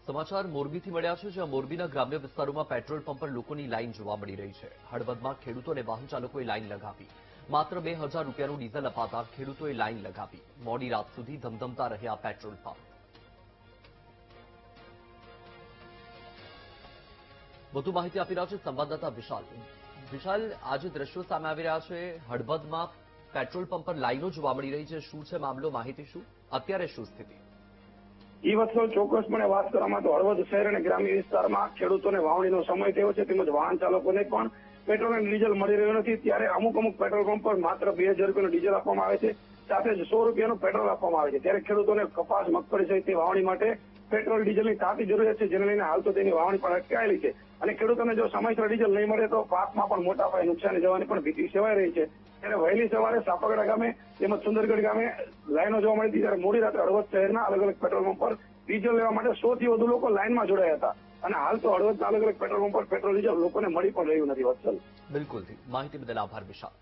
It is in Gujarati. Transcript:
સમાચાર મોરબીથી મળ્યા છે, જ્યાં મોરબીના ગ્રામ્ય વિસ્તારોમાં પેટ્રોલ પંપ પર લોકોની લાઈન જોવા મળી રહી છે. હળવદમાં ખેડૂતો અને વાહન ચાલકોએ લાઈન લગાવી. માત્ર 2000 રૂપિયાનું ડીઝલ અપાતા ખેડૂતોએ લાઈન લગાવી. મોડી રાત સુધી ધમધમતા રહ્યા પેટ્રોલ પંપ. વધુ માહિતી આપી રહ્યા છે સંવાદદાતા વિશાલ. વિશાલ, આજે દ્રશ્યો સામે આવી રહ્યા છે. હળવદમાં પેટ્રોલ પંપ પર લાઈનો જોવા મળી રહી છે. શું છે મામલો, માહિતી શું? અત્યારે શું સ્થિતિ? ઈ વસ્તુ ચોક્કસપણે વાત કરવામાં તો હળવદ શહેર અને ગ્રામ્ય વિસ્તારમાં ખેડૂતોને વાવણીનો સમય થયો છે, તેમજ વાહન ચાલકોને પણ પેટ્રોલ અને ડીઝલ મળી રહ્યું નથી. ત્યારે અમુક પેટ્રોલ પંપ પર માત્ર 2000 રૂપિયાનું ડીઝલ આપવામાં આવે છે, સાથે જ 100 રૂપિયાનું પેટ્રોલ આપવામાં આવે છે. ત્યારે ખેડૂતોને કપાસ, મગફળી સહિતની વાવણી માટે પેટ્રોલ ડીઝલની તાતી જરૂરિયાત છે, જેને લઈને હાલ તો તેની વાવણી પણ અટકાયેલી છે. અને ખેડૂતોને જો સમયસર ડીઝલ નહીં મળે તો પાકમાં પણ મોટા પાયે નુકસાની જવાની પણ ભીતિ સેવાઈ રહી છે. ત્યારે વહેલી સવારે સાપગડા ગામે તેમજ સુંદરગઢ ગામે લાઈનો જોવા મળી હતી. ત્યારે મોડી રાત્રે હળવદ શહેરના અલગ અલગ પેટ્રોલ પંપ પર ડીઝલ લેવા માટે 100 થી વધુ લોકો લાઈનમાં જોડાયા હતા. અને હાલ તો હળવદના અલગ અલગ પેટ્રોલ પંપ પર પેટ્રોલ ડીઝલ લોકોને મળી પણ રહ્યું નથી. વત્સલ, બિલકુલ. માહિતી બદલ આભાર વિશાલ.